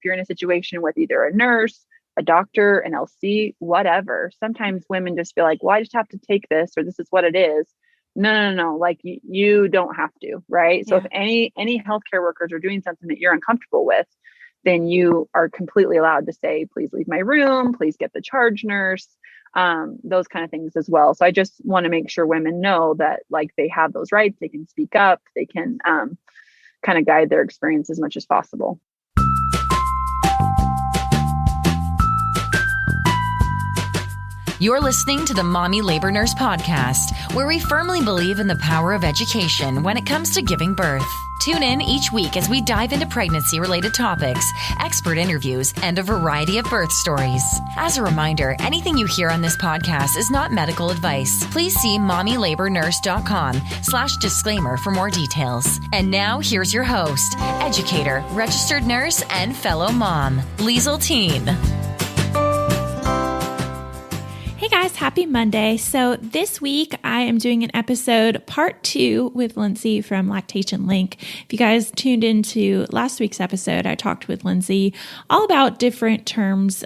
you're in a situation with either a nurse, a doctor, an LC, whatever, sometimes women just feel like, well, I just have to take this, or this is what it is. No. Like you don't have to, right? So if any healthcare workers are doing something that you're uncomfortable with, then you are completely allowed to say, please leave my room, please get the charge nurse, those kind of things as well. So I just want to make sure women know that like they have those rights, they can speak up, they can kind of guide their experience as much as possible. You're listening to the Mommy Labor Nurse Podcast, where we firmly believe in the power of education when it comes to giving birth. Tune in each week as we dive into pregnancy-related topics, expert interviews, and a variety of birth stories. As a reminder, anything you hear on this podcast is not medical advice. Please see mommylabornurse.com/disclaimer for more details. And now, here's your host, educator, registered nurse, and fellow mom, Liesl Teen. Hey guys, happy Monday. So this week I am doing an episode part 2 with Lindsey from Lactation Link. If you guys tuned into last week's episode, I talked with Lindsey all about different terms,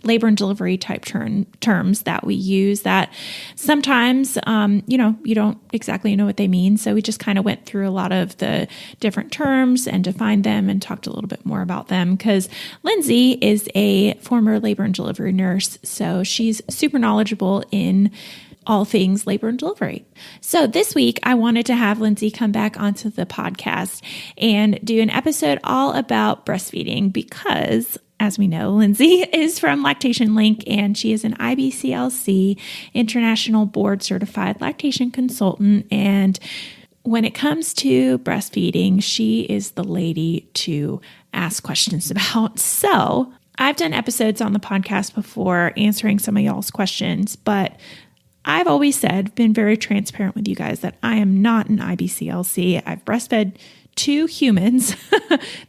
labor and delivery type terms that we use that sometimes, you don't exactly know what they mean. So we just kind of went through a lot of the different terms and defined them and talked a little bit more about them because Lindsey is a former labor and delivery nurse. So she's super knowledgeable in all things labor and delivery. So this week, I wanted to have Lindsey come back onto the podcast and do an episode all about breastfeeding because, as we know, Lindsey is from Lactation Link and she is an IBCLC International Board Certified Lactation Consultant. And when it comes to breastfeeding, she is the lady to ask questions about. So I've done episodes on the podcast before answering some of y'all's questions, but I've always said, been very transparent with you guys that I am not an IBCLC. I've breastfed 2 humans,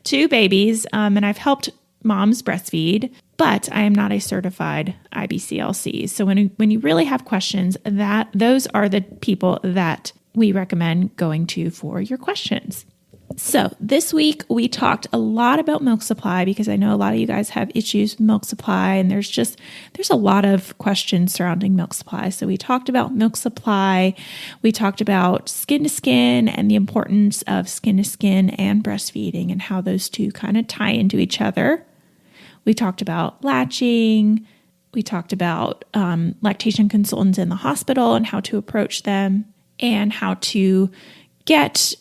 2 babies, and I've helped moms breastfeed, but I am not a certified IBCLC. So when you really have questions, those are the people that we recommend going to for your questions. So this week we talked a lot about milk supply because I know a lot of you guys have issues with milk supply and there's a lot of questions surrounding milk supply. So we talked about milk supply. We talked about skin to skin and the importance of skin to skin and breastfeeding and how those two kind of tie into each other. We talked about latching. We talked about lactation consultants in the hospital and how to approach them and how to get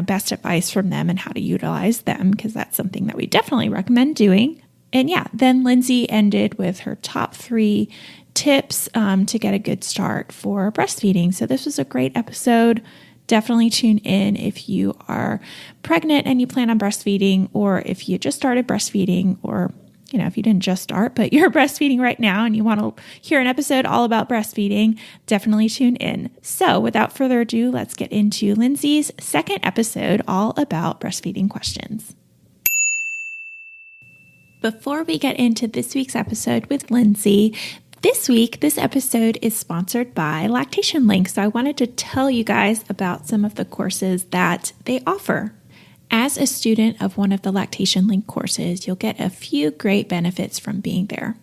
best advice from them and how to utilize them, because that's something that we definitely recommend doing. And then Lindsey ended with her top 3 tips to get a good start for breastfeeding. So this was a great episode. Definitely tune in if you are pregnant and you plan on breastfeeding, or if you just started breastfeeding, or if you didn't just start, but you're breastfeeding right now and you want to hear an episode all about breastfeeding, definitely tune in. So without further ado, let's get into Lindsey's second episode all about breastfeeding questions. Before we get into this week's episode with Lindsey, this episode is sponsored by Lactation Link. So I wanted to tell you guys about some of the courses that they offer. As a student of one of the Lactation Link courses, you'll get a few great benefits from being there.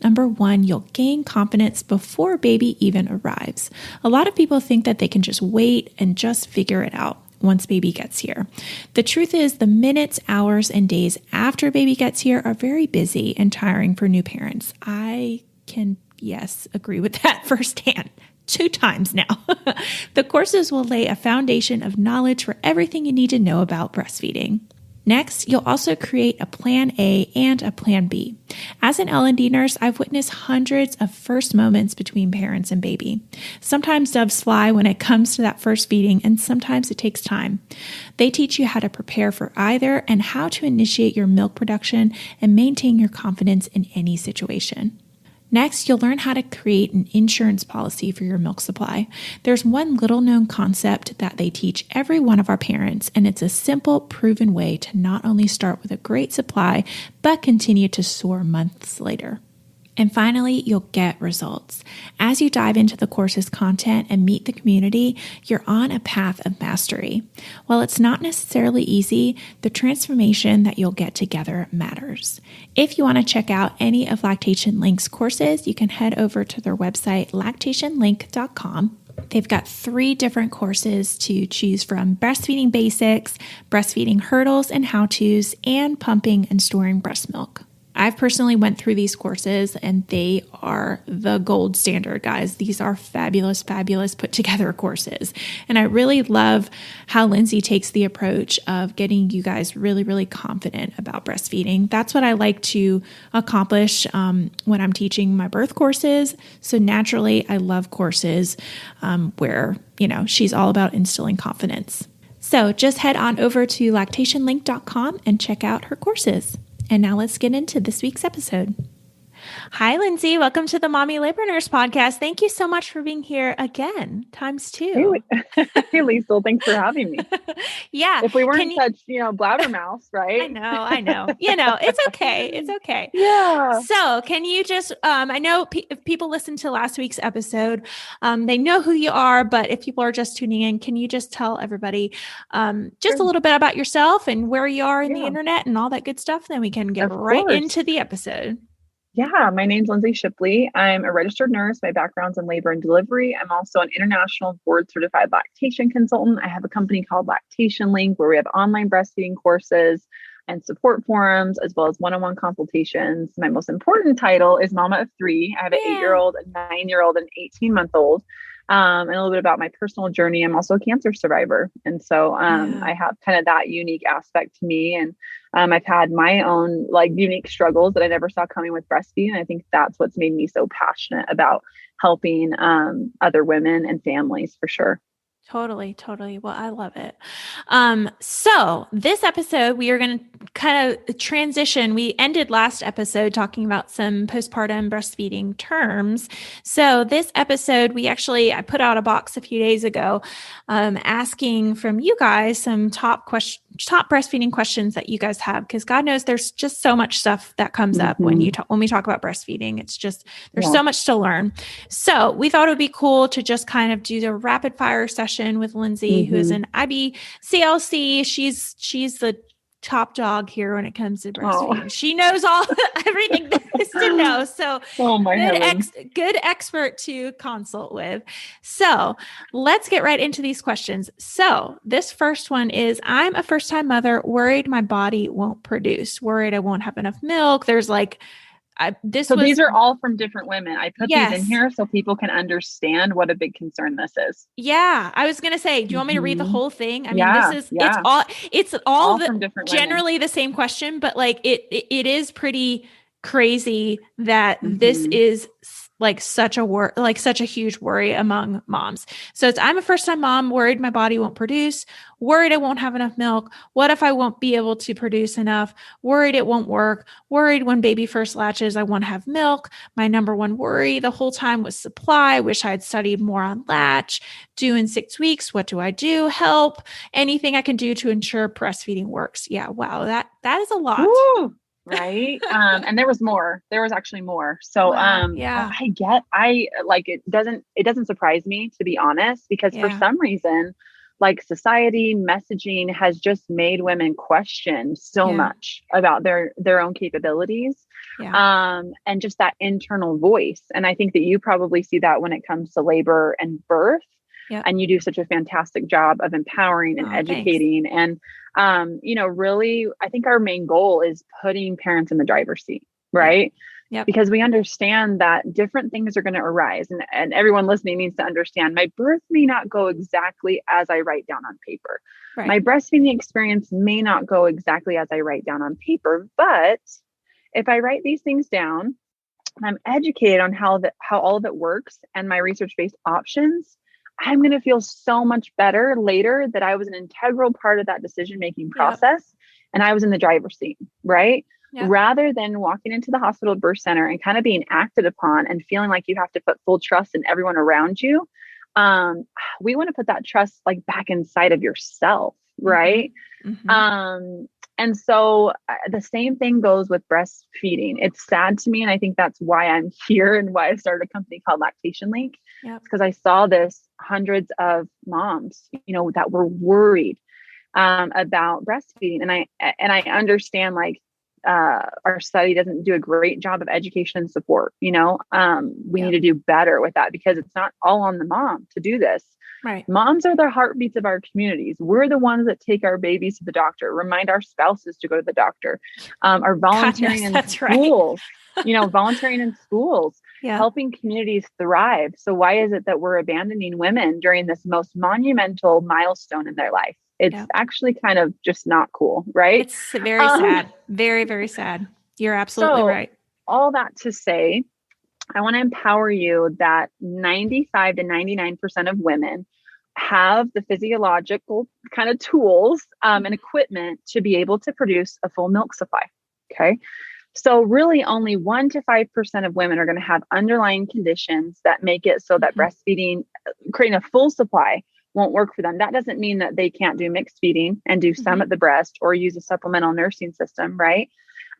Number 1, you'll gain confidence before baby even arrives. A lot of people think that they can just wait and just figure it out once baby gets here. The truth is the minutes, hours, and days after baby gets here are very busy and tiring for new parents. I can, agree with that firsthand. 2 times now. The courses will lay a foundation of knowledge for everything you need to know about breastfeeding. Next, you'll also create a plan A and a plan B. As an L&D nurse, I've witnessed hundreds of first moments between parents and baby. Sometimes doves fly when it comes to that first feeding, and sometimes it takes time. They teach you how to prepare for either and how to initiate your milk production and maintain your confidence in any situation. Next, you'll learn how to create an insurance policy for your milk supply. There's one little known concept that they teach every one of our parents, and it's a simple, proven way to not only start with a great supply, but continue to soar months later. And finally, you'll get results. As you dive into the course's content and meet the community, you're on a path of mastery. While it's not necessarily easy, the transformation that you'll get together matters. If you want to check out any of Lactation Link's courses, you can head over to their website, lactationlink.com. They've got 3 different courses to choose from: breastfeeding basics, breastfeeding hurdles and how-tos, and pumping and storing breast milk. I've personally went through these courses and they are the gold standard, guys. These are fabulous, fabulous put together courses. And I really love how Lindsey takes the approach of getting you guys really, really confident about breastfeeding. That's what I like to accomplish when I'm teaching my birth courses. So naturally, I love courses where, she's all about instilling confidence. So just head on over to lactationlink.com and check out her courses. And now let's get into this week's episode. Hi, Lindsey. Welcome to the Mommy Labor Nurse podcast. Thank you so much for being here again, times 2. Hey, Liesl, thanks for having me. Yeah. If we weren't such, blabbermouths, right? I know. It's okay. It's okay. Yeah. So can you just, I know if people listen to last week's episode, they know who you are, but if people are just tuning in, can you just tell everybody just a little bit about yourself and where you are in the internet and all that good stuff? Then we can get right into the episode. Yeah, my name's Lindsey Shipley. I'm a registered nurse. My background's in labor and delivery. I'm also an international board certified lactation consultant. I have a company called Lactation Link where we have online breastfeeding courses and support forums, as well as one-on-one consultations. My most important title is Mama of 3. I have an 8-year-old, a 9-year-old, and an 18-month-old. And a little bit about my personal journey. I'm also a cancer survivor. And so I have kind of that unique aspect to me. And I've had my own unique struggles that I never saw coming with breastfeeding. And I think that's what's made me so passionate about helping other women and families for sure. Totally. Well, I love it. So this episode, we are going to kind of transition. We ended last episode talking about some postpartum breastfeeding terms. So this episode, I put out a box a few days ago, asking from you guys some top breastfeeding questions that you guys have, because God knows there's just so much stuff that comes up when we talk about breastfeeding. It's just, there's so much to learn. So we thought it would be cool to just kind of do the rapid fire session with Lindsey, who is an IBCLC. She's the top dog here when it comes to breastfeeding. She knows everything there is to know. So good expert to consult with. So let's get right into these questions. So this first one is, I'm a first-time mother, worried my body won't produce, worried I won't have enough milk. There's these are all from different women. I put these in here so people can understand what a big concern this is. Yeah. I was going to say, do you want me to read the whole thing? I mean, it's all from different generally women. The same question, but it is pretty crazy that this is such a huge worry among moms. So I'm a first-time mom, worried my body won't produce, worried I won't have enough milk. What if I won't be able to produce enough? Worried it won't work. Worried when baby first latches, I won't have milk. My number one worry the whole time was supply. Wish I had studied more on latch. Due in 6 weeks. What do I do? Help. Anything I can do to ensure breastfeeding works. Yeah. Wow. That is a lot. Ooh. Right. And there was actually more. So, it doesn't surprise me, to be honest, because for some reason, society messaging has just made women question so much about their own capabilities. And just that internal voice. And I think that you probably see that when it comes to labor and birth. Yep. And you do such a fantastic job of empowering and educating. Thanks. And, really, I think our main goal is putting parents in the driver's seat, right? Yep. Because we understand that different things are going to arise. And everyone listening needs to understand my birth may not go exactly as I write down on paper. Right. My breastfeeding experience may not go exactly as I write down on paper. But if I write these things down and I'm educated on how all of it works and my research-based options, I'm going to feel so much better later that I was an integral part of that decision-making process and I was in the driver's seat, right? Yep. Rather than walking into the hospital birth center and kind of being acted upon and feeling like you have to put full trust in everyone around you. We want to put that trust back inside of yourself, right? And so the same thing goes with breastfeeding. It's sad to me. And I think that's why I'm here and why I started a company called Lactation Link. Yep. Because I saw this hundreds of moms, that were worried about breastfeeding. And I understand like our study doesn't do a great job of education and support. We need to do better with that because it's not all on the mom to do this. Right. Moms are the heartbeats of our communities. We're the ones that take our babies to the doctor, remind our spouses to go to the doctor, are volunteering in schools, volunteering in schools, helping communities thrive. So why is it that we're abandoning women during this most monumental milestone in their life? It's actually kind of just not cool, right? It's very sad. Very, very sad. You're absolutely right. All that to say, I want to empower you that 95 to 99% of women have the physiological kind of tools and equipment to be able to produce a full milk supply. Okay. So really only 1 to 5% of women are going to have underlying conditions that make it so that breastfeeding, creating a full supply, won't work for them. That doesn't mean that they can't do mixed feeding and do some at the breast or use a supplemental nursing system, right?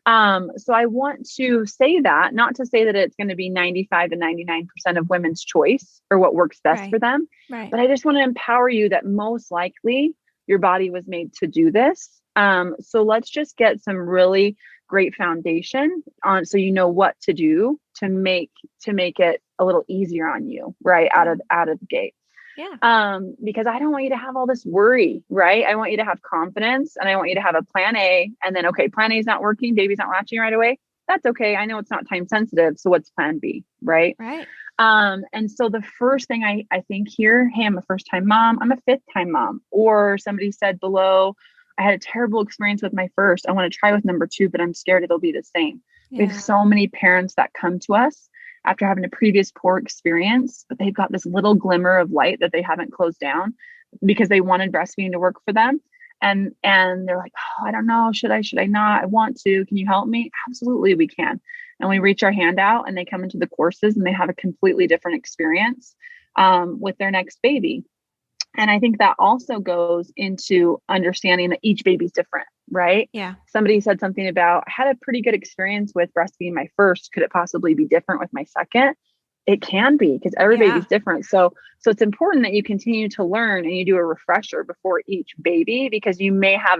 So I want to say that, not to say that it's going to be 95 to 99% of women's choice or what works best for them, but I just want to empower you that most likely your body was made to do this. So let's just get some really great foundation on, so you know what to do to make it a little easier on you, right? Out of the gate. Yeah. Because I don't want you to have all this worry, right? I want you to have confidence and I want you to have a plan A, and then, okay, plan A is not working. Baby's not latching right away. That's okay. I know it's not time sensitive. So what's plan B? Right. Right. And so the first thing I think here, hey, I'm a first time mom. I'm a 5th time mom. Or somebody said below, I had a terrible experience with my first. I want to try with number 2, but I'm scared it'll be the same. Yeah. We have so many parents that come to us after having a previous poor experience, but they've got this little glimmer of light that they haven't closed down because they wanted breastfeeding to work for them. And they're like, oh, I don't know. Should I not? I want to. Can you help me? Absolutely, we can. And we reach our hand out and they come into the courses and they have a completely different experience with their next baby. And I think that also goes into understanding that each baby's different, right? Yeah. Somebody said something about, I had a pretty good experience with breastfeeding my first. Could it possibly be different with my second? It can be, because every baby's different. So it's important that you continue to learn and you do a refresher before each baby, because you may have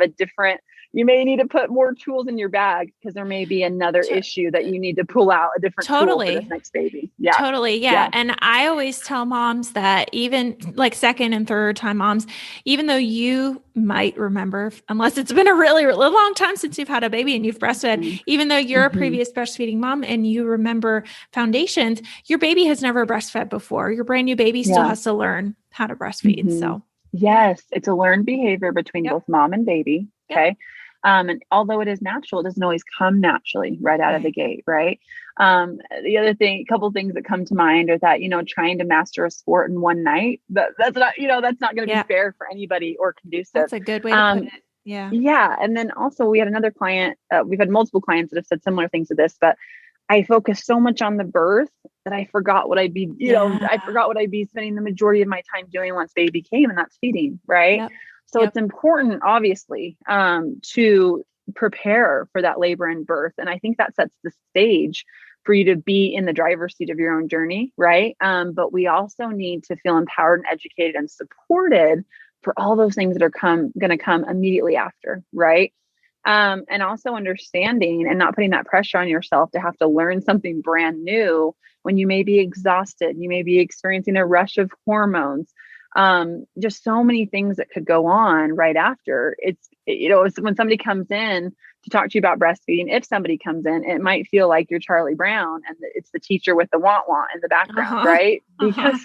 you may need to put more tools in your bag because there may be another issue that you need to pull out a different tool for this next baby. Yeah. Totally. Yeah. And I always tell moms that even like 2nd and 3rd time moms, even though you might remember, unless it's been a really, really long time since you've had a baby and you've breastfed, even though you're a previous breastfeeding mom and you remember foundations, your baby has never breastfed before. Your brand new baby still has to learn how to breastfeed. So yes, it's a learned behavior between both mom and baby. Okay. And although it is natural, it doesn't always come naturally right out of the gate. Right. The other thing, a couple of things that come to mind are that, trying to master a sport in one night, that's not, that's not going to be fair for anybody or conducive. That's a good way to put it. Yeah. Yeah. And then also we had another client, we've had multiple clients that have said similar things to this, but I focused so much on the birth that I forgot what I'd be, I forgot what I'd be spending the majority of my time doing once baby came, and that's feeding. Right. Yep. So it's important, obviously, to prepare for that labor and birth. And I think that sets the stage for you to be in the driver's seat of your own journey. Right. But we also need to feel empowered and educated and supported for all those things that are going to come immediately after. Right. And also understanding and not putting that pressure on yourself to have to learn something brand new when you may be exhausted. You may be experiencing a rush of hormones. Just so many things that could go on right after. It's when somebody comes in to talk to you about breastfeeding, if somebody comes in, it might feel like you're Charlie Brown and it's the teacher with the want in the background, right? Because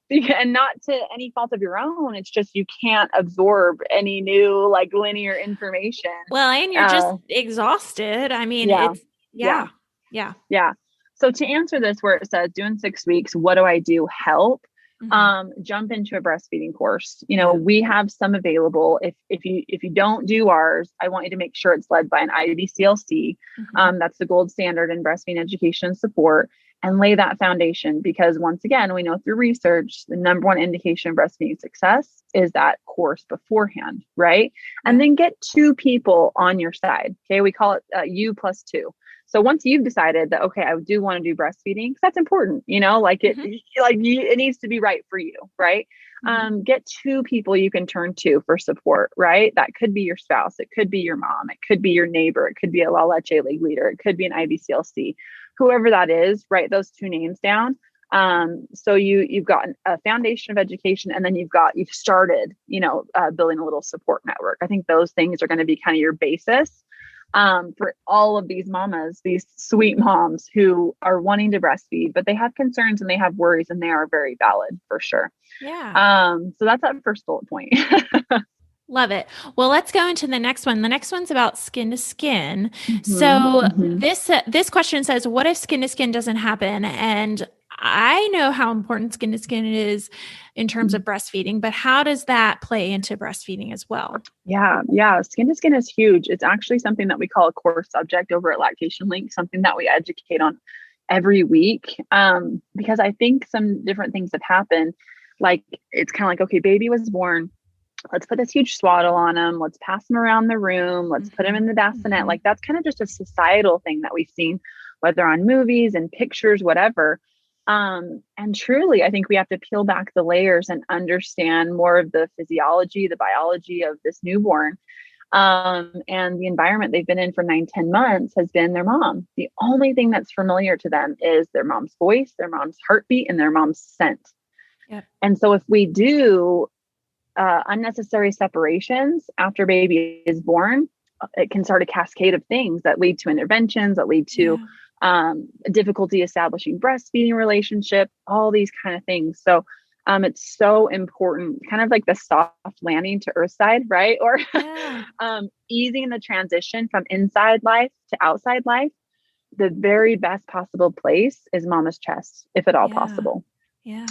and not to any fault of your own, it's just you can't absorb any new like linear information. Well, and you're just exhausted. I mean, yeah. So to answer this, where it says doing 6 weeks, what do I do? Help. Jump into a breastfeeding course. We have some available. If you don't do ours, I want you to make sure it's led by an IBCLC. That's the gold standard in breastfeeding education and support. and lay that foundation. Because once again, we know through research, the number one indication of breastfeeding success is that course beforehand, right? And then get two people on your side. Okay. We call it you plus two. So once you've decided that, okay, I do want to do breastfeeding, because that's important, it needs to be right for you, right? Get two people you can turn to for support, right? That could be your spouse. It could be your mom. It could be your neighbor. It could be a La Leche League leader. It could be an IBCLC, whoever that is. Write those two names down. So you've got a foundation of education, and then you've started, building a little support network. I think those things are going to be kind of your basis for all of these mamas, these sweet moms who are wanting to breastfeed, but they have concerns and they have worries, and they are very valid for sure. Yeah. So that's that first bullet point. Love it. Well, let's go into the next one. The next one's about skin to skin. So this question says, what if skin to skin doesn't happen? And I know how important skin to skin is in terms of breastfeeding, but how does that play into breastfeeding as well? Yeah. Skin to skin is huge. It's actually something that we call a core subject over at Lactation Link, something that we educate on every week. Because I think some different things have happened. Like, it's kind of like, okay, baby was born. Let's put this huge swaddle on him. Let's pass him around the room. Let's put him in the bassinet. Like, that's kind of just a societal thing that we've seen, whether on movies and pictures, whatever. And truly, I think we have to peel back the layers and understand more of the physiology, the biology of this newborn. And the environment they've been in for 9-10 months has been their mom. The only thing that's familiar to them is their mom's voice, their mom's heartbeat, and their mom's scent. Yep. And so if we do unnecessary separations after baby is born, it can start a cascade of things that lead to interventions, that lead to difficulty establishing breastfeeding relationship, all these kind of things. So it's so important, kind of like the soft landing to earth side, right? Or easing the transition from inside life to outside life. The very best possible place is mama's chest, if at all possible. Yeah.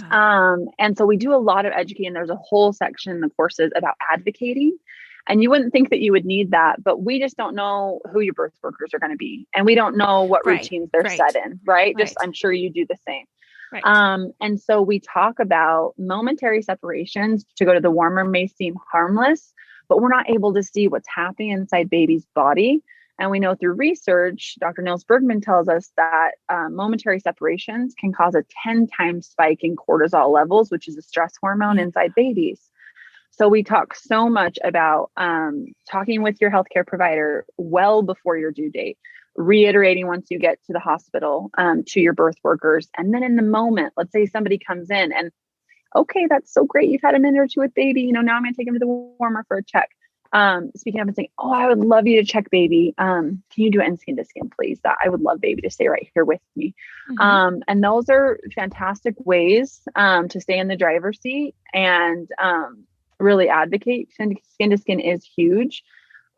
And so we do a lot of educating. There's a whole section in the courses about advocating. And you wouldn't think that you would need that, but we just don't know who your birth workers are going to be. And we don't know what routines they're set in, right? Just, I'm sure you do the same. Right. And so we talk about momentary separations to go to the warmer may seem harmless, but we're not able to see what's happening inside baby's body. And we know through research, Dr. Nils Bergman tells us that momentary separations can cause a 10 times spike in cortisol levels, which is a stress hormone inside babies. So we talk so much about talking with your healthcare provider well before your due date, reiterating once you get to the hospital to your birth workers. And then in the moment, let's say somebody comes in and, okay, that's so great. You've had a minute or two with baby. Now I'm going to take him to the warmer for a check. Speaking up and saying, oh, I would love you to check baby. Can you do it in skin to skin, please? I would love baby to stay right here with me. And those are fantastic ways to stay in the driver's seat and really advocate. Skin to skin is huge.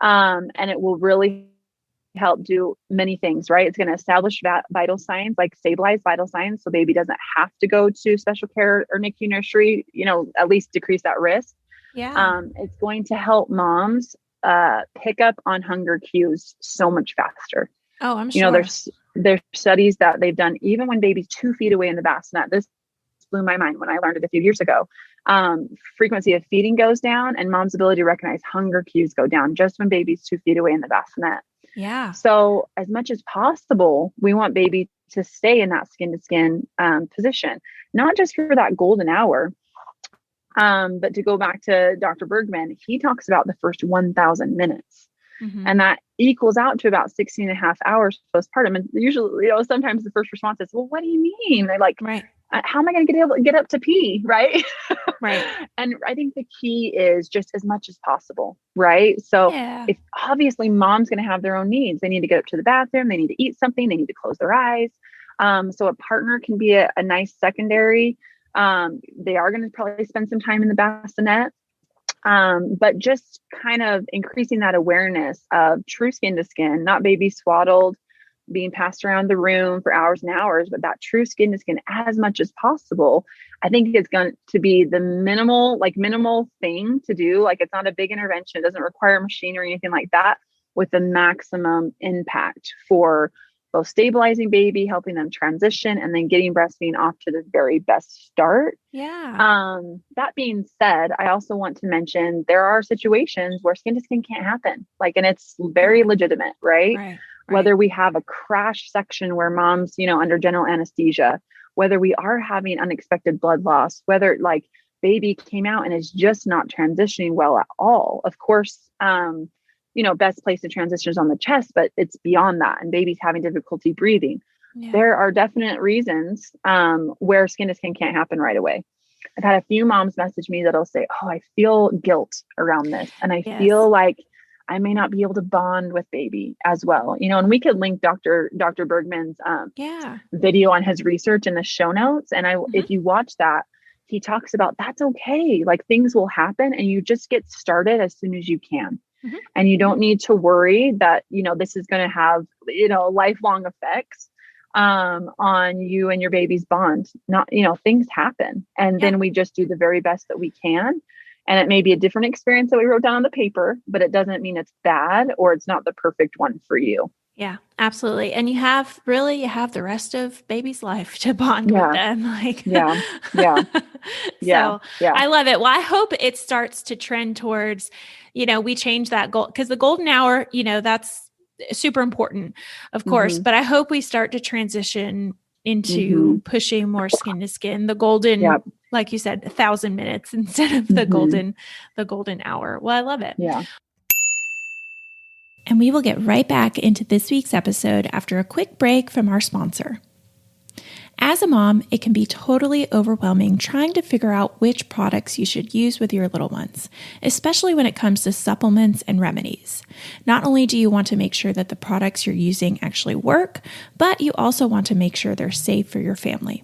And it will really help do many things, right? It's going to establish vital signs, like stabilize vital signs. So baby doesn't have to go to special care or NICU nursery, at least decrease that risk. Yeah. It's going to help moms pick up on hunger cues so much faster. Oh, I'm sure. There's studies that they've done even when baby's 2 feet away in the bassinet. This blew my mind when I learned it a few years ago. Frequency of feeding goes down and mom's ability to recognize hunger cues go down just when baby's 2 feet away in the bassinet. Yeah. So as much as possible, we want baby to stay in that skin to skin position, not just for that golden hour. But to go back to Dr. Bergman, he talks about the first 1,000 minutes. And that equals out to about 16 and a half hours postpartum. And usually, sometimes the first response is, well, what do you mean? They're like, how am I going to get up to pee? Right. Right. And I think the key is just as much as possible. Right. So if obviously mom's going to have their own needs, they need to get up to the bathroom, they need to eat something, they need to close their eyes. So a partner can be a nice secondary. They are going to probably spend some time in the bassinet. But just kind of increasing that awareness of true skin to skin, not baby swaddled, being passed around the room for hours and hours, but that true skin to skin as much as possible. I think it's going to be the minimal thing to do. Like, it's not a big intervention. It doesn't require machinery or anything like that, with the maximum impact for both stabilizing baby, helping them transition, and then getting breastfeeding off to the very best start. Yeah. That being said, I also want to mention there are situations where skin to skin can't happen. And it's very legitimate, right? Right. Whether we have a crash section where mom's, under general anesthesia, whether we are having unexpected blood loss, whether baby came out and is just not transitioning well at all. Of course, best place to transition is on the chest, but it's beyond that. And baby's having difficulty breathing. Yeah. There are definite reasons where skin to skin can't happen right away. I've had a few moms message me that'll say, oh, I feel guilt around this. And I feel like I may not be able to bond with baby as well. And we could link Dr. Bergman's video on his research in the show notes. And if you watch that, he talks about that's okay. Things will happen and you just get started as soon as you can. Mm-hmm. And you don't need to worry that, this is going to have, lifelong effects on you and your baby's bond. Not, things happen. And then we just do the very best that we can. And it may be a different experience that we wrote down on the paper, but it doesn't mean it's bad or it's not the perfect one for you. Yeah, absolutely. And you have the rest of baby's life to bond with them. So I love it. Well, I hope it starts to trend towards, we change that goal because the golden hour, that's super important, of course, but I hope we start to transition into pushing more skin to skin, the golden, like you said, 1,000 minutes instead of the golden hour. Well, I love it. Yeah. And we will get right back into this week's episode after a quick break from our sponsor. As a mom, it can be totally overwhelming trying to figure out which products you should use with your little ones, especially when it comes to supplements and remedies. Not only do you want to make sure that the products you're using actually work, but you also want to make sure they're safe for your family.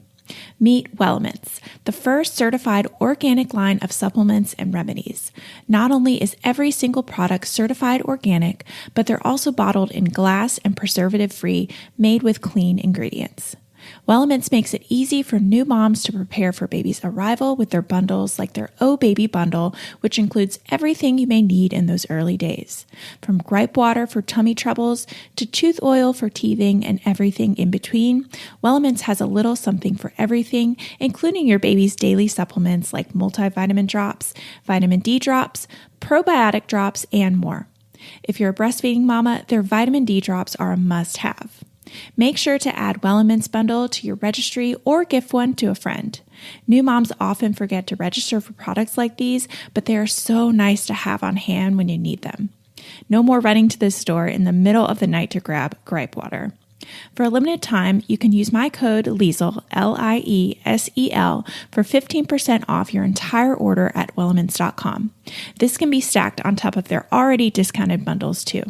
Meet Well-Aments, the first certified organic line of supplements and remedies. Not only is every single product certified organic, but they're also bottled in glass and preservative-free, made with clean ingredients. Well-Aments makes it easy for new moms to prepare for baby's arrival with their bundles like their Oh Baby bundle, which includes everything you may need in those early days. From gripe water for tummy troubles to tooth oil for teething and everything in between, Well-Aments has a little something for everything, including your baby's daily supplements like multivitamin drops, vitamin D drops, probiotic drops, and more. If you're a breastfeeding mama, their vitamin D drops are a must-have. Make sure to add Well-Aments bundle to your registry or gift one to a friend. New moms often forget to register for products like these, but they are so nice to have on hand when you need them. No more running to the store in the middle of the night to grab gripe water. For a limited time, you can use my code LIESEL, Liesel, for 15% off your entire order at wellaments.com. This can be stacked on top of their already discounted bundles too.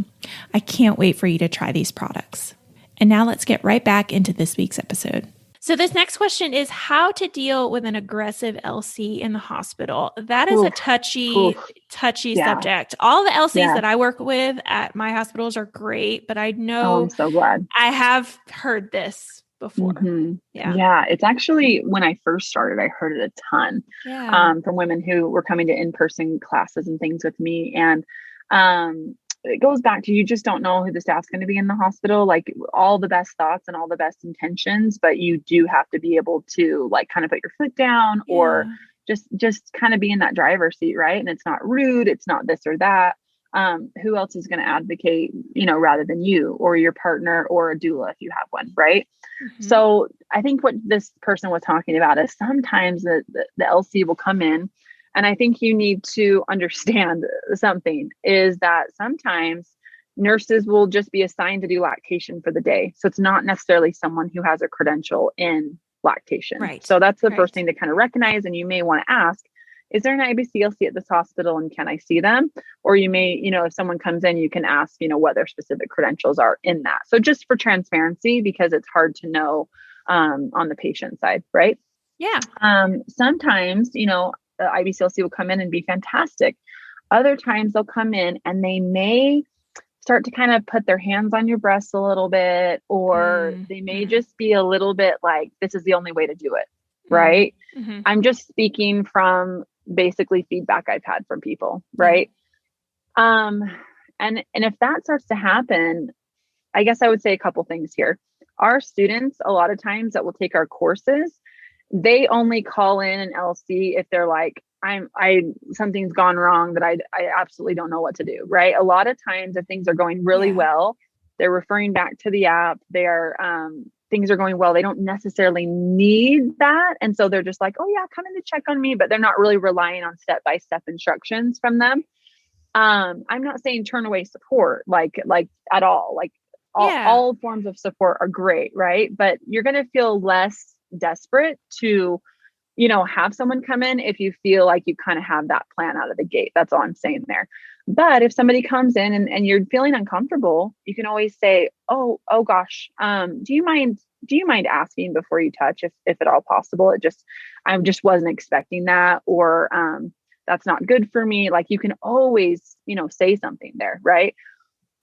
I can't wait for you to try these products. And now let's get right back into this week's episode. So this next question is how to deal with an aggressive LC in the hospital. That is a touchy subject. All the LCs that I work with at my hospitals are great, but I know I'm so glad. I have heard this before. Mm-hmm. Yeah. It's actually when I first started, I heard it a ton from women who were coming to in-person classes and things with me. And it goes back to, you just don't know who the staff's going to be in the hospital, like all the best thoughts and all the best intentions, but you do have to be able to kind of put your foot down or just kind of be in that driver's seat. Right. And it's not rude. It's not this or that. Who else is going to advocate, rather than you or your partner or a doula if you have one. Right. Mm-hmm. So I think what this person was talking about is sometimes the LC will come in. And I think you need to understand something is that sometimes nurses will just be assigned to do lactation for the day. So it's not necessarily someone who has a credential in lactation. Right. So that's the first thing to kind of recognize. And you may want to ask, is there an IBCLC at this hospital and can I see them? Or you may, if someone comes in, you can ask, what their specific credentials are in that. So just for transparency, because it's hard to know on the patient side, right? Yeah. Sometimes, the IBCLC will come in and be fantastic. Other times they'll come in and they may start to kind of put their hands on your breasts a little bit, or they may just be a little bit like, this is the only way to do it. Right. Mm-hmm. I'm just speaking from basically feedback I've had from people. Right. And if that starts to happen, I guess I would say a couple things here. our students, a lot of times that will take our courses, they only call in an LC if they're like, something's gone wrong that I absolutely don't know what to do. Right. A lot of times if things are going really well, they're referring back to the app. Things are going well. They don't necessarily need that. And so they're just like, oh yeah, come in to check on me, but they're not really relying on step-by-step instructions from them. I'm not saying turn away support, like at all, like all forms of support are great. Right. But you're going to feel less desperate to, have someone come in if you feel like you kind of have that plan out of the gate. That's all I'm saying there. But if somebody comes in and you're feeling uncomfortable, you can always say, oh gosh, do you mind asking before you touch if at all possible? I just wasn't expecting that, or that's not good for me. Like you can always, say something there, right?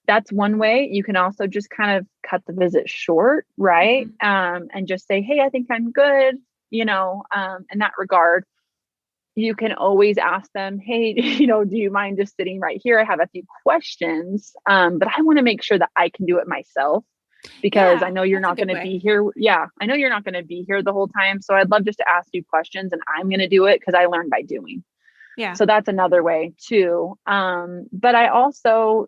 That's one way. You can also just kind of cut the visit short, right? And just say, hey, I think I'm good. In that regard, you can always ask them, hey, do you mind just sitting right here? I have a few questions, but I want to make sure that I can do it myself because I know you're not going to be here. Yeah, I know you're not going to be here the whole time. So I'd love just to ask you questions and I'm going to do it because I learned by doing. Yeah. So that's another way too. But I also,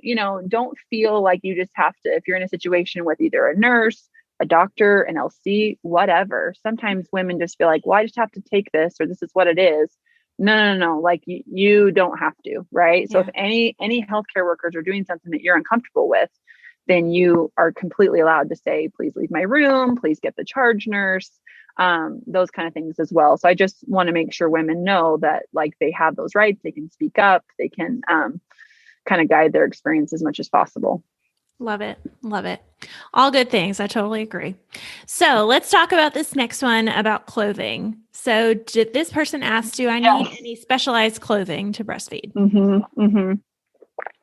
don't feel like you just have to, if you're in a situation with either a nurse, a doctor, an LC, whatever. Sometimes women just feel like, well, I just have to take this, or this is what it is. No. Like you don't have to, right? So if any healthcare workers are doing something that you're uncomfortable with, then you are completely allowed to say, please leave my room, please get the charge nurse, those kind of things as well. So I just want to make sure women know that like they have those rights, they can speak up, they can kind of guide their experience as much as possible. Love it. Love it. All good things. I totally agree. So let's talk about this next one about clothing. So did this person ask, do I need any specialized clothing to breastfeed?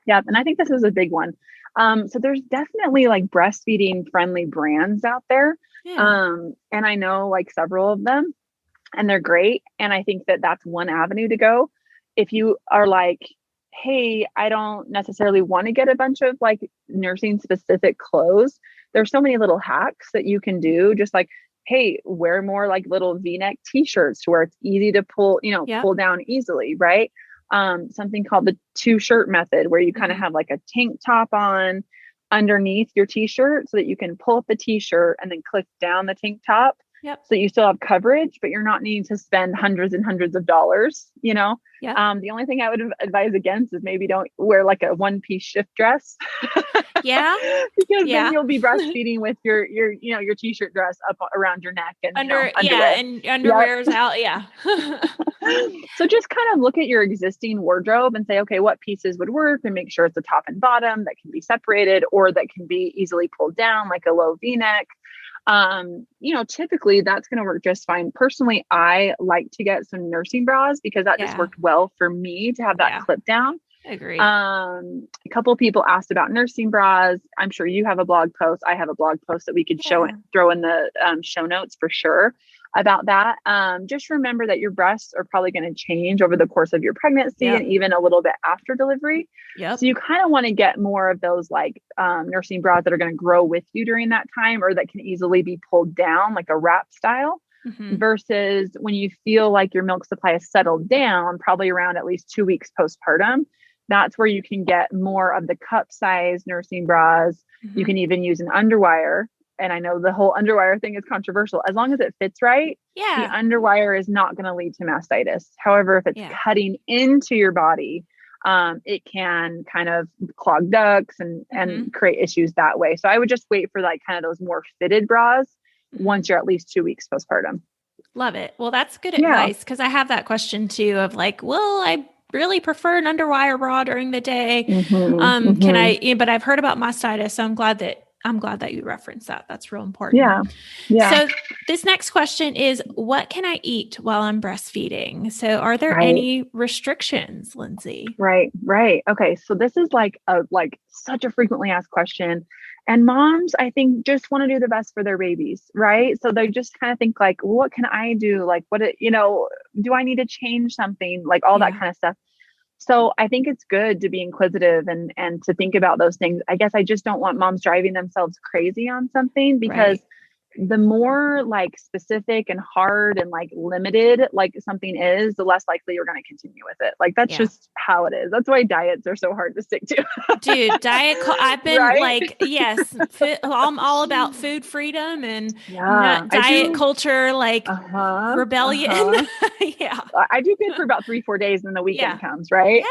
Yeah. And I think this is a big one. So there's definitely like breastfeeding friendly brands out there. And I know like several of them and they're great. And I think that that's one avenue to go. If you are like, hey, I don't necessarily want to get a bunch of like nursing specific clothes. There's so many little hacks that you can do. Just like, hey, wear more like little V-neck t-shirts to where it's easy to pull, pull down easily. Right. Something called the 2-shirt method, where you kind of have like a tank top on underneath your t-shirt so that you can pull up the t-shirt and then click down the tank top. So that you still have coverage, but you're not needing to spend hundreds and hundreds of dollars, The only thing I would advise against is maybe don't wear like a 1-piece shift dress. Because then you'll be breastfeeding with your t-shirt dress up around your neck and underwear. And underwear's out. So just kind of look at your existing wardrobe and say, okay, what pieces would work, and make sure it's a top and bottom that can be separated or that can be easily pulled down, like a low V-neck. Typically that's going to work just fine. Personally, I like to get some nursing bras because that just worked well for me to have that clip down. I agree. A couple of people asked about nursing bras. I'm sure you have a blog post. I have a blog post that we could throw in the show notes for sure about that. Just remember that your breasts are probably going to change over the course of your pregnancy and even a little bit after delivery. So you kind of want to get more of those like nursing bras that are going to grow with you during that time, or that can easily be pulled down like a wrap style. Versus when you feel like your milk supply has settled down, probably around at least 2 weeks postpartum, that's where you can get more of the cup size nursing bras. You can even use an underwire. And I know the whole underwire thing is controversial. As long as it fits right, the underwire is not going to lead to mastitis. However, if it's cutting into your body, it can kind of clog ducts and create issues that way. So I would just wait for like kind of those more fitted bras once you're at least 2 weeks postpartum. Love it. Well, that's good advice, because I have that question too of like, well, I really prefer an underwire bra during the day. Can I, but I've heard about mastitis. So I'm glad that you referenced that. That's real important. So this next question is, what can I eat while I'm breastfeeding? So are there any restrictions, Lindsey? Right. Okay. So this is like such a frequently asked question. And moms, I think, just want to do the best for their babies, right? So they just kind of think like, what can I do? Like, do I need to change something? Like all that kind of stuff. So I think it's good to be inquisitive and to think about those things. I guess I just don't want moms driving themselves crazy on something, because the more like specific and hard and like limited like something is, the less likely you're going to continue with it. Like that's just how it is. That's why diets are so hard to stick to. Dude, I've been like, yes, I'm all about food freedom and diet culture, like rebellion. Yeah. I do good for about 3-4 days and then the weekend comes, right?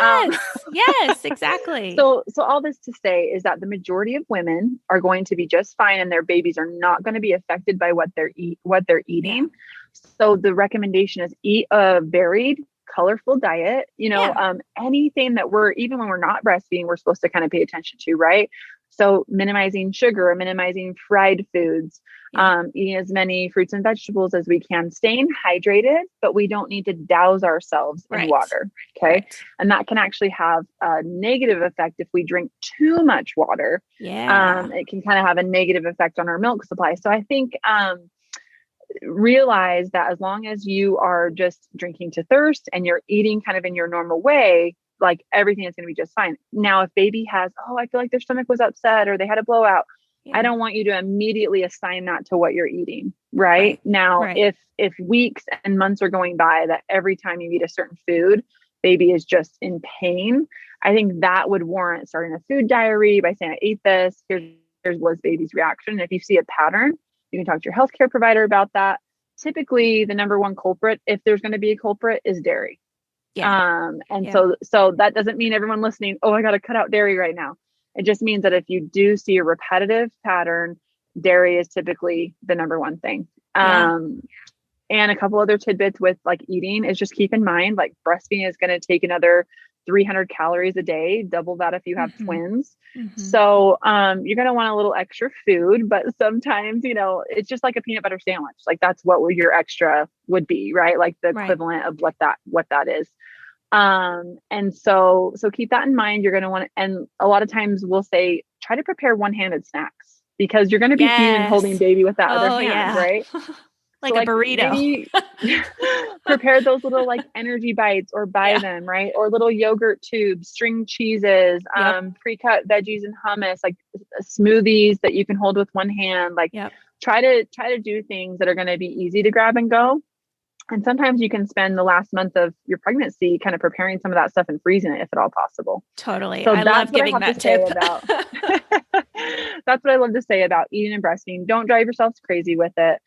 Yes, exactly. So all this to say is that the majority of women are going to be just fine, and their babies are not going to be affected by what they're eating. Yeah. So the recommendation is eat a varied, colorful diet. Anything that even when we're not breastfeeding, we're supposed to kind of pay attention to, right? So minimizing sugar, minimizing fried foods, eating as many fruits and vegetables as we can, staying hydrated, but we don't need to douse ourselves in water. Okay. Right. And that can actually have a negative effect if we drink too much water. Yeah. It can kind of have a negative effect on our milk supply. So I think, realize that as long as you are just drinking to thirst and you're eating kind of in your normal way, like everything is going to be just fine. Now, if baby has, I feel like their stomach was upset or they had a blowout, I don't want you to immediately assign that to what you're eating. Right now, if weeks and months are going by that every time you eat a certain food, baby is just in pain, I think that would warrant starting a food diary by saying, I ate this, here's was baby's reaction. And if you see a pattern, you can talk to your healthcare provider about that. Typically, the number one culprit, if there's going to be a culprit, is dairy. So that doesn't mean everyone listening, I got to cut out dairy right now. It just means that if you do see a repetitive pattern, dairy is typically the number one thing. And a couple other tidbits with like eating is just keep in mind, like breastfeeding is going to take another 300 calories a day, double that if you have twins. So you're going to want a little extra food, but sometimes, it's just like a peanut butter sandwich. Like that's what your extra would be, right? Like the equivalent of what that is. And so keep that in mind. You're going to want, and a lot of times we'll say, try to prepare one-handed snacks, because you're going to be feeding and holding baby with that other hand, right? Like a burrito. Maybe prepare those little like energy bites or buy them, right? Or little yogurt tubes, string cheeses, pre-cut veggies and hummus, like smoothies that you can hold with one hand. Like try to do things that are going to be easy to grab and go. And sometimes you can spend the last month of your pregnancy kind of preparing some of that stuff and freezing it if at all possible. Totally. So I love giving that tip. That's what I love to say about eating and breastfeeding. Don't drive yourselves crazy with it.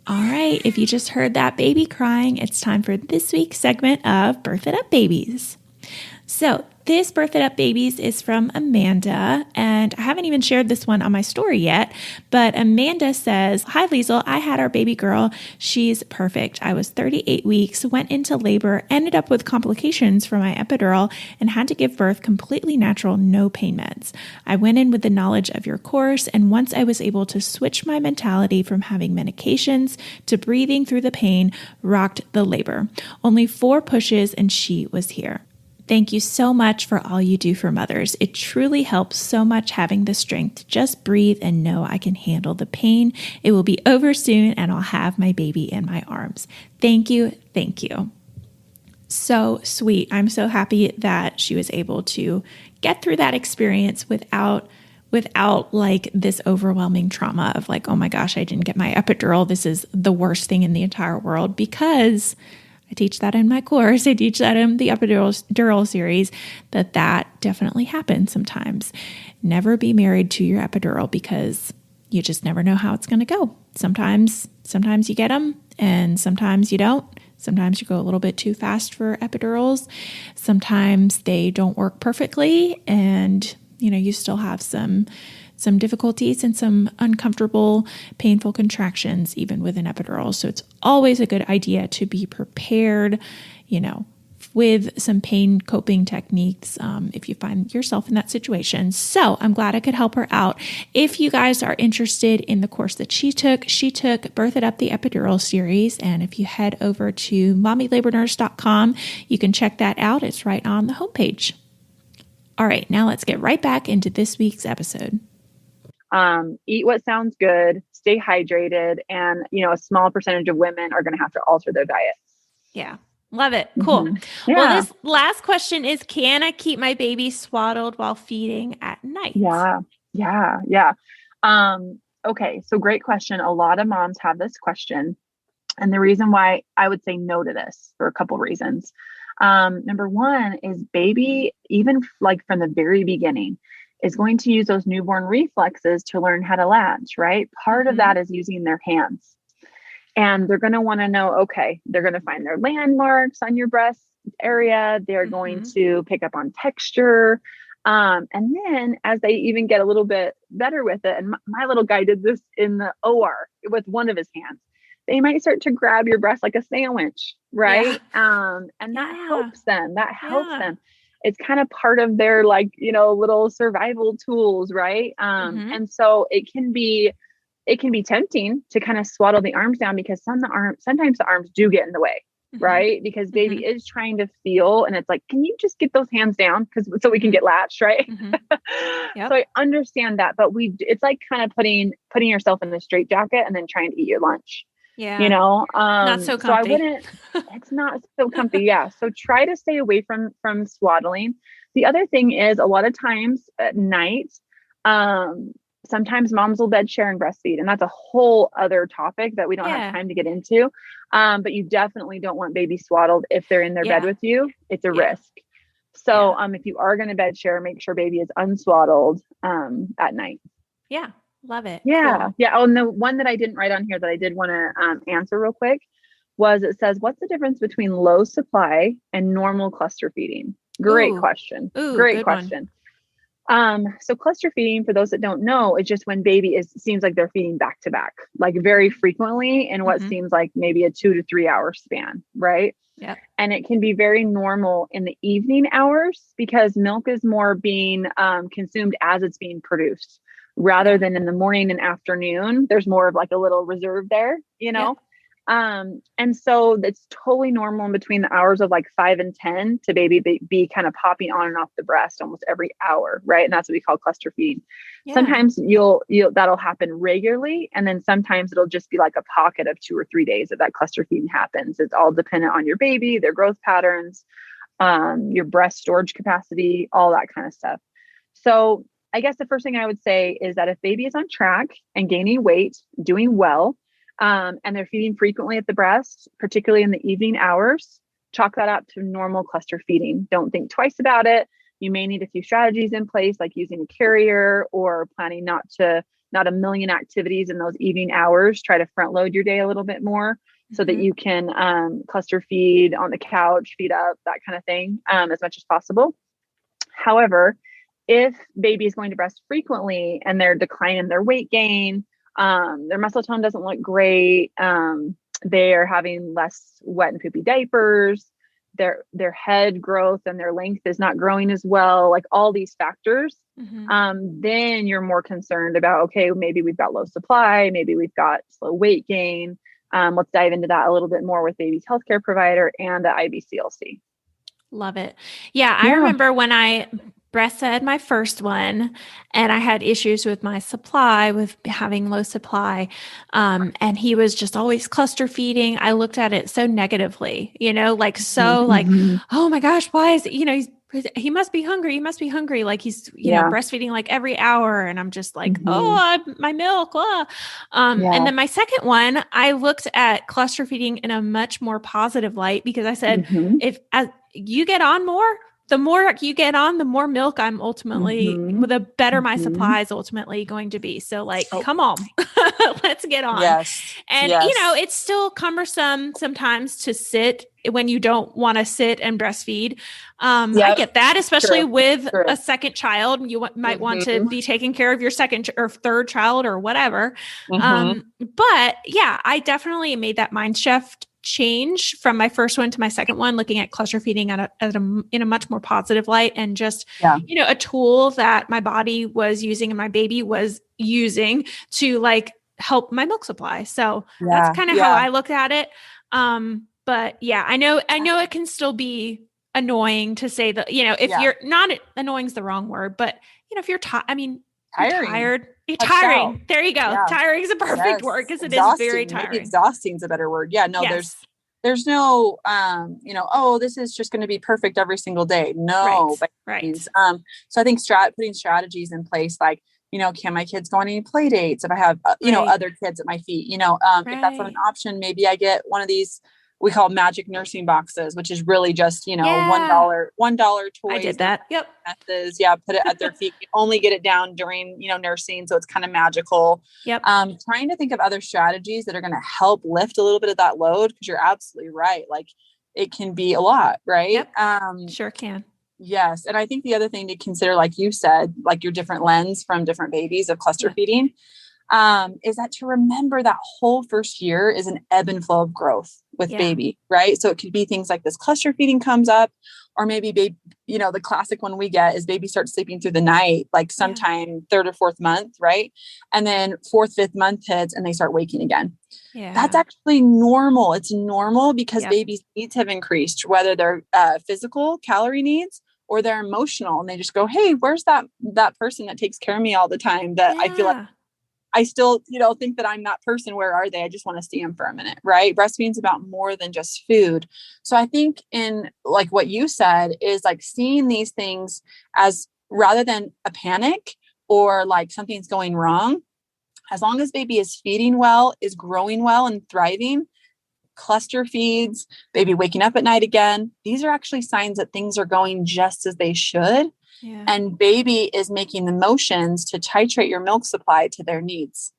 All right. If you just heard that baby crying, it's time for this week's segment of Birth It Up Babies. So this Birth It Up Babies is from Amanda, and I haven't even shared this one on my story yet, but Amanda says, "Hi Liesl, I had our baby girl. She's perfect. I was 38 weeks, went into labor, ended up with complications from my epidural, and had to give birth completely natural, no pain meds. I went in with the knowledge of your course, and once I was able to switch my mentality from having medications to breathing through the pain, rocked the labor. Only 4 pushes and she was here. Thank you so much for all you do for mothers. It truly helps so much having the strength to just breathe and know I can handle the pain. It will be over soon and I'll have my baby in my arms. Thank you. Thank you." So sweet. I'm so happy that she was able to get through that experience without like this overwhelming trauma of like, oh my gosh, I didn't get my epidural. This is the worst thing in the entire world, because I teach that in my course. I teach that in the epidural series, that definitely happens sometimes. Never be married to your epidural, because you just never know how it's going to go. Sometimes you get them and sometimes you don't. Sometimes you go a little bit too fast for epidurals. Sometimes they don't work perfectly and, you still have some difficulties and some uncomfortable, painful contractions, even with an epidural. So it's always a good idea to be prepared, with some pain coping techniques if you find yourself in that situation. So I'm glad I could help her out. If you guys are interested in the course that she took Birth It Up the Epidural series. And if you head over to mommylabornurse.com, you can check that out. It's right on the homepage. All right, now let's get right back into this week's episode. Eat what sounds good, stay hydrated. And, a small percentage of women are going to have to alter their diet. Yeah. Love it. Cool. Yeah. Well, this last question is, can I keep my baby swaddled while feeding at night? Yeah. Okay. So great question. A lot of moms have this question. And the reason why I would say no to this for a couple reasons. Number one is baby, even like from the very beginning, is going to use those newborn reflexes to learn how to latch, right? Part of that is using their hands. And they're going to want to know, okay, they're going to find their landmarks on your breast area. They're going to pick up on texture. And then as they even get a little bit better with it, and my little guy did this in the OR with one of his hands, they might start to grab your breast like a sandwich, right? And that helps them. Them. It's kind of part of their little survival tools, right? And so it can be tempting to kind of swaddle the arms down because sometimes the arms do get in the way, right? Because baby is trying to feel, and it's like, can you just get those hands down so we can get latched, right? So I understand that, but it's like kind of putting yourself in a straitjacket and then trying to eat your lunch. Yeah. Not so comfy. So I wouldn't, it's not so comfy. Yeah. So try to stay away from swaddling. The other thing is a lot of times at night, sometimes moms will bed share and breastfeed, and that's a whole other topic that we don't have time to get into. But you definitely don't want baby swaddled if they're in their bed with you. It's a risk. So if you are going to bed share, make sure baby is unswaddled at night. Yeah. Love it. Yeah. Cool. Yeah. Oh, and the one that I didn't write on here that I did want to answer real quick was, it says, what's the difference between low supply and normal cluster feeding? Great question. Great question. So cluster feeding, for those that don't know, is just when baby seems like they're feeding back to back, like very frequently in what seems like maybe a 2 to 3 hour span. Right. Yeah. And it can be very normal in the evening hours because milk is more being consumed as it's being produced rather than in the morning and afternoon. There's more of like a little reserve there, and so it's totally normal in between the hours of like 5 and 10 to baby be kind of popping on and off the breast almost every hour. Right. And that's what we call cluster feed. Yeah. Sometimes that'll happen regularly. And then sometimes it'll just be like a pocket of 2 or 3 days that cluster feeding happens. It's all dependent on your baby, their growth patterns, your breast storage capacity, all that kind of stuff. So I guess the first thing I would say is that if baby is on track and gaining weight, doing well, and they're feeding frequently at the breast, particularly in the evening hours, chalk that up to normal cluster feeding. Don't think twice about it. You may need a few strategies in place, like using a carrier or planning not a million activities in those evening hours. Try to front load your day a little bit more so that you can cluster feed on the couch, feed up, that kind of thing, as much as possible. However, if baby is going to breast frequently and they're declining their weight gain, their muscle tone doesn't look great, they are having less wet and poopy diapers, their head growth and their length is not growing as well, like all these factors, then you're more concerned about, okay, maybe we've got low supply, maybe we've got slow weight gain. Let's dive into that a little bit more with baby's healthcare provider and the IBCLC. Love it. Yeah. I remember when I breastfed my first one and I had issues with my supply, with having low supply. And he was just always cluster feeding. I looked at it so negatively, oh my gosh, why is it, he must be hungry. He must be hungry. Like he's, breastfeeding like every hour. And I'm just like, my milk. And then my second one, I looked at cluster feeding in a much more positive light because I said, if as you get on more, the more you get on, the more milk I'm ultimately, the better my supply is ultimately going to be. So come on, let's get on. Yes. And, it's still cumbersome sometimes to sit when you don't want to sit and breastfeed. I get that, especially with a second child. You might want to be taking care of your second or third child or whatever. But yeah, I definitely made that mind shift change from my first one to my second one, looking at cluster feeding in a much more positive light and just, a tool that my body was using and my baby was using to help my milk supply. So that's kind of how I look at it. But yeah, I know it can still be annoying to say that, if you're not, annoying is the wrong word, but if you're tired, tiring. There you go. Yeah. Tiring is a perfect word because it is very tiring. Maybe exhausting is a better word. Yeah. No, there's no, oh, this is just going to be perfect every single day. No. Right. So I think putting strategies in place, like, can my kids go on any play dates? If I have, other kids at my feet, if that's not an option, maybe I get one of these, we call magic nursing boxes, which is really just, $1 toys. I did that. Yep. Yeah. Put it at their feet. You only get it down during, nursing. So it's kind of magical. Yep. Trying to think of other strategies that are going to help lift a little bit of that load. Cause you're absolutely right. Like it can be a lot, right? Yep. Sure can. Yes. And I think the other thing to consider, like you said, like your different lens from different babies of cluster feeding, is that to remember that whole first year is an ebb and flow of growth with baby, right? So it could be things like this cluster feeding comes up, or maybe baby, the classic one we get is baby starts sleeping through the night, like sometime third or fourth month, right? And then fourth, fifth month hits and they start waking again. Yeah. That's actually normal. It's normal because babies' needs have increased, whether they're physical calorie needs or they're emotional. And they just go, hey, where's that person that takes care of me all the time that I feel like I still, think that I'm that person. Where are they? I just want to see them for a minute, right? Breastfeeding is about more than just food. So I think in like what you said is like seeing these things as rather than a panic or like something's going wrong, as long as baby is feeding well, is growing well and thriving, cluster feeds, baby waking up at night again, these are actually signs that things are going just as they should. Yeah. And baby is making the motions to titrate your milk supply to their needs.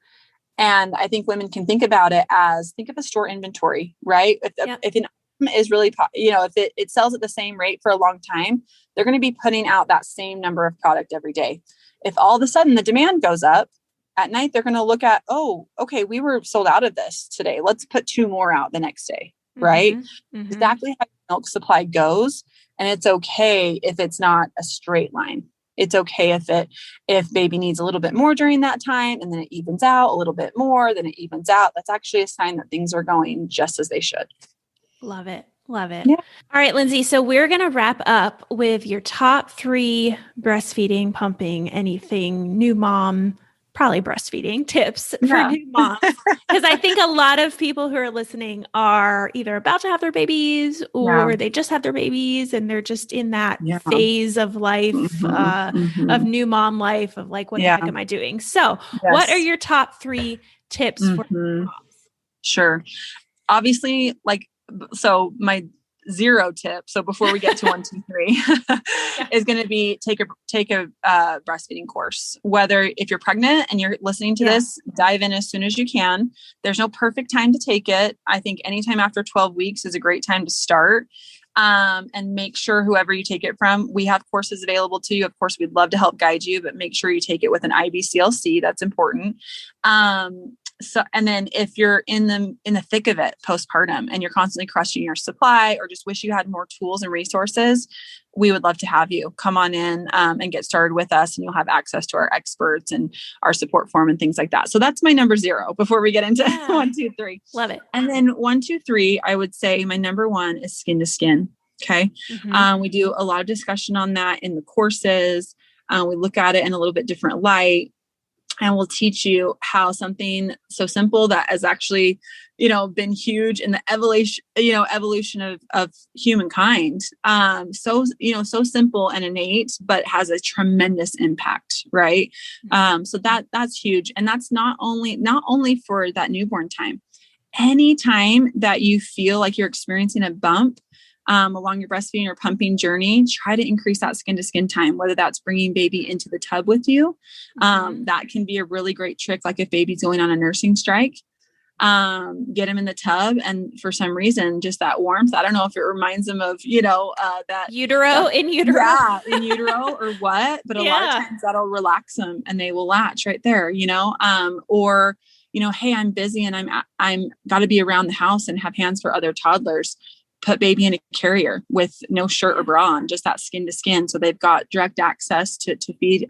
And I think women can think about it as, think of a store inventory, right? If an item is really, if it sells at the same rate for a long time, they're going to be putting out that same number of product every day. If all of a sudden the demand goes up at night, they're going to look at, oh, okay, we were sold out of this today. Let's put 2 more out the next day, right? Mm-hmm. Exactly how milk supply goes. And it's okay if it's not a straight line. It's okay if baby needs a little bit more during that time and then it evens out a little bit more, then it evens out. That's actually a sign that things are going just as they should. Love it. Love it. Yeah. All right, Lindsey. So we're going to wrap up with your top 3 breastfeeding, pumping, anything, new mom, probably breastfeeding tips for new moms. Because I think a lot of people who are listening are either about to have their babies or they just had their babies and they're just in that phase of life, of new mom life of like, what the heck am I doing? So what are your top 3 tips for moms? Sure. Obviously, so my 0 tip. So before we get to 1, 2, 3 is going to be take a breastfeeding course. Whether if you're pregnant and you're listening to this, dive in as soon as you can. There's no perfect time to take it. I think anytime after 12 weeks is a great time to start. And make sure whoever you take it from, we have courses available to you. Of course, we'd love to help guide you, but make sure you take it with an IBCLC. That's important. So, and then if you're in the thick of it postpartum and you're constantly crushing your supply or just wish you had more tools and resources, we would love to have you come on in and get started with us, and you'll have access to our experts and our support form and things like that. So that's my number 0 before we get into 1, 2, 3. Love it. And then 1, 2, 3, I would say my number 1 is skin to skin. Okay. We do a lot of discussion on that in the courses. We look at it in a little bit different light. And we'll teach you how something so simple that has actually, been huge in the evolution of humankind. So simple and innate, but has a tremendous impact. Right. So that's huge. And that's not only for that newborn time. Anytime that you feel like you're experiencing a bump, along your breastfeeding or pumping journey, try to increase that skin to skin time, whether that's bringing baby into the tub with you. That can be a really great trick. Like if baby's going on a nursing strike, get him in the tub. And for some reason, just that warmth, I don't know if it reminds them of, that in utero. Yeah, in utero or what, but a lot of times that'll relax them and they will latch right there, or, hey, I'm busy and I'm got to be around the house and have hands for other toddlers. Put baby in a carrier with no shirt or bra on, just that skin to skin. So they've got direct access to feed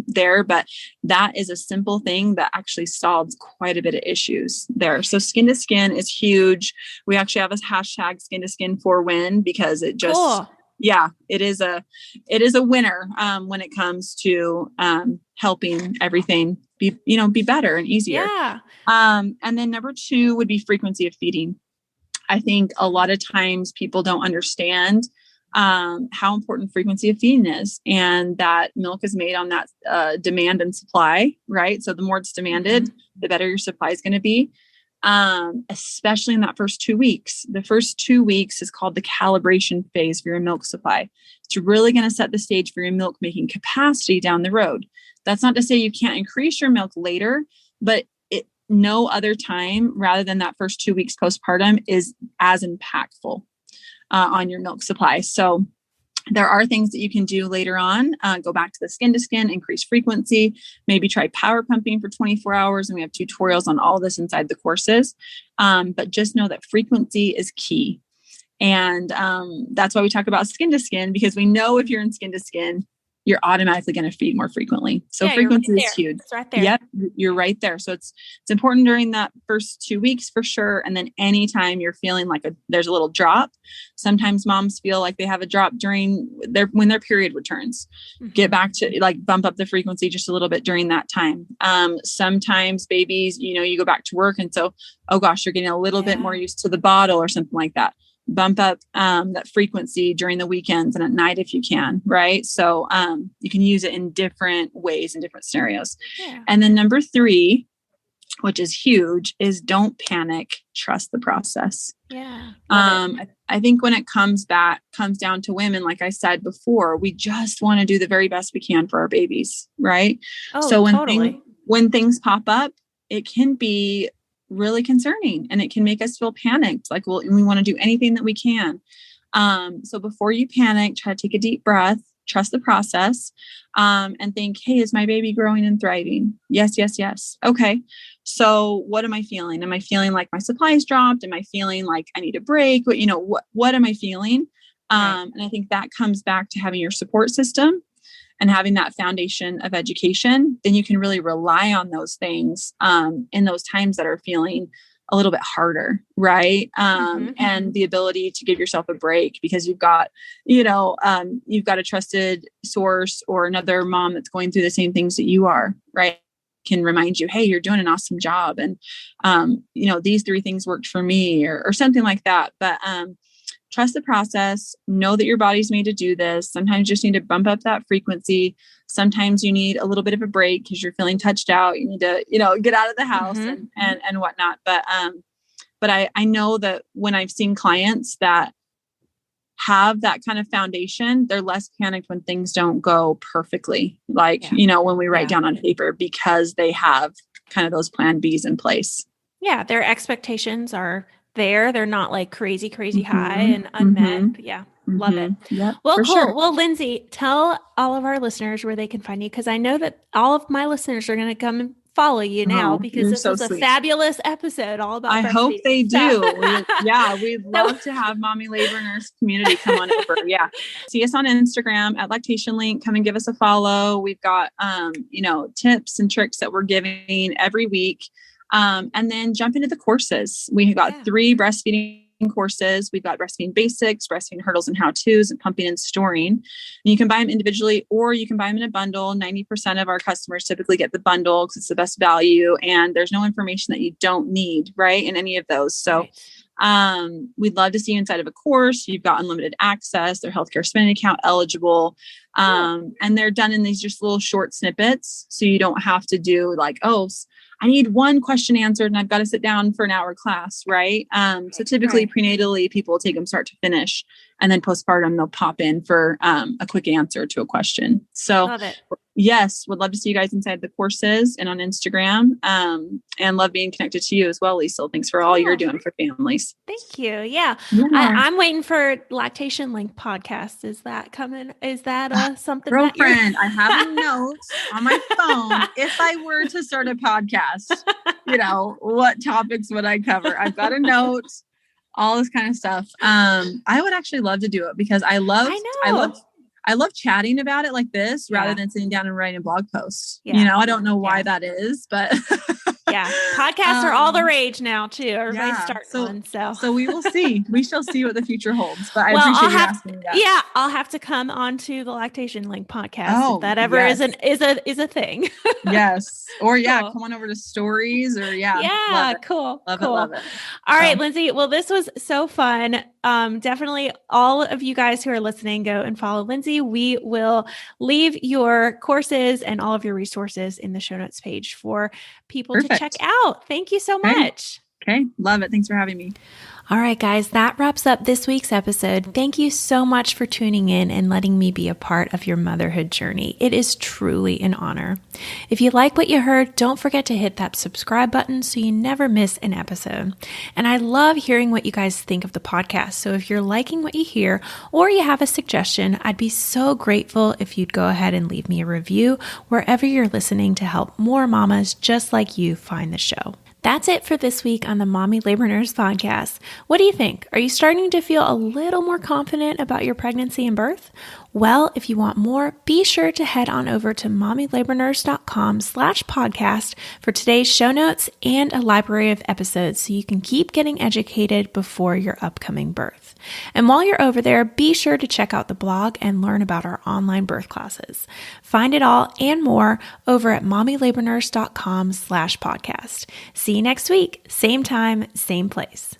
there. But that is a simple thing that actually solves quite a bit of issues there. So skin to skin is huge. We actually have a hashtag skin to skin for win because it just, it is a winner when it comes to helping everything be better and easier. Yeah. And then number 2 would be frequency of feeding. I think a lot of times people don't understand how important frequency of feeding is, and that milk is made on that demand and supply, right? So the more it's demanded, the better your supply is going to be, especially in that first 2 weeks. The first 2 weeks is called the calibration phase for your milk supply. It's really going to set the stage for your milk making capacity down the road. That's not to say you can't increase your milk later, but no other time rather than that first 2 weeks postpartum is as impactful on your milk supply. So there are things that you can do later on. Go back to the skin to skin, increase frequency, maybe try power pumping for 24 hours. And we have tutorials on all this inside the courses. But just know that frequency is key. And that's why we talk about skin to skin, because we know if you're in skin to skin, you're automatically going to feed more frequently. So frequency is huge. It's right there. Yep. You're right there. So it's important during that first 2 weeks for sure. And then anytime you're feeling like there's a little drop, sometimes moms feel like they have a drop when their period returns. Get back to bump up the frequency just a little bit during that time. Sometimes babies, you go back to work. And so, oh gosh, you're getting a little bit more used to the bottle or something like that. Bump up that frequency during the weekends and at night if you can, right? So you can use it in different ways in different scenarios. Yeah. And then number 3, which is huge, is don't panic, trust the process. Yeah. I think when it comes down to women, like I said before, we just want to do the very best we can for our babies, right? Oh, so totally. when things pop up, it can be really concerning and it can make us feel panicked. Like, we want to do anything that we can. So before you panic, try to take a deep breath, trust the process, and think, hey, is my baby growing and thriving? Yes, yes, yes. Okay. So what am I feeling? Am I feeling like my supply's dropped? Am I feeling like I need a break? What am I feeling? Right. And I think that comes back to having your support system and having that foundation of education. Then you can really rely on those things in those times that are feeling a little bit harder, right? And the ability to give yourself a break because you've got a trusted source or another mom that's going through the same things that you are, right? Can remind you, hey, you're doing an awesome job. And, these 3 things worked for me or something like that. But trust the process, know that your body's made to do this. Sometimes you just need to bump up that frequency. Sometimes you need a little bit of a break because you're feeling touched out. You need to, get out of the house and whatnot. But I know that when I've seen clients that have that kind of foundation, they're less panicked when things don't go perfectly. When we write down on paper, because they have kind of those plan Bs in place. Yeah. Their expectations are there. They're not like crazy high and unmet. But yeah. Love it. Yeah, well, cool. Sure. Well, Lindsey, tell all of our listeners where they can find you. Cause I know that all of my listeners are going to come and follow you now because this was a fabulous episode all about breastfeeding. I hope they do. We'd love to have mommy labor nurse community come on over. Yeah. See us on Instagram at Lactation Link. Come and give us a follow. We've got, tips and tricks that we're giving every week. And then jump into the courses. We got 3 breastfeeding courses. We've got breastfeeding basics, breastfeeding hurdles and how-tos, and pumping and storing. And you can buy them individually or you can buy them in a bundle. 90% of our customers typically get the bundle because it's the best value and there's no information that you don't need, right, in any of those. So we'd love to see you inside of a course. You've got unlimited access. They're healthcare spending account eligible. And they're done in these just little short snippets. So you don't have to do I need one question answered and I've got to sit down for an hour class, right? So typically prenatally, people take them start to finish, and then postpartum, they'll pop in for a quick answer to a question. So love it. Yes, would love to see you guys inside the courses and on Instagram, and love being connected to you as well, Lisa. Thanks for all you're doing for families. Thank you. Yeah. I'm waiting for Lactation Link podcast. Is that coming? Is that something? Girlfriend, I have a note on my phone. If I were to start a podcast, what topics would I cover? I've got a note, all this kind of stuff. I would actually love to do it because I love chatting about it like this rather than sitting down and writing a blog post. Yeah. I don't know why that is, but Yeah. Podcasts are all the rage now too. Everybody's starting one. So we will see. We shall see what the future holds. But I appreciate you asking me that. Yeah, I'll have to come on to the Lactation Link podcast if that ever is a thing. Yes. Or come on over to stories or Yeah, cool. Love it. All right, Lindsey. Well, this was so fun. Definitely all of you guys who are listening, go and follow Lindsey. We will leave your courses and all of your resources in the show notes page for people to check out. Thank you so much. Okay. Love it. Thanks for having me. All right, guys, that wraps up this week's episode. Thank you so much for tuning in and letting me be a part of your motherhood journey. It is truly an honor. If you like what you heard, don't forget to hit that subscribe button so you never miss an episode. And I love hearing what you guys think of the podcast. So if you're liking what you hear or you have a suggestion, I'd be so grateful if you'd go ahead and leave me a review wherever you're listening to help more mamas just like you find the show. That's it for this week on the Mommy Labor Nurse podcast. What do you think? Are you starting to feel a little more confident about your pregnancy and birth? Well, if you want more, be sure to head on over to mommylabornurse.com/podcast for today's show notes and a library of episodes so you can keep getting educated before your upcoming birth. And while you're over there, be sure to check out the blog and learn about our online birth classes. Find it all and more over at mommylabornurse.com/podcast. See you next week. Same time, same place.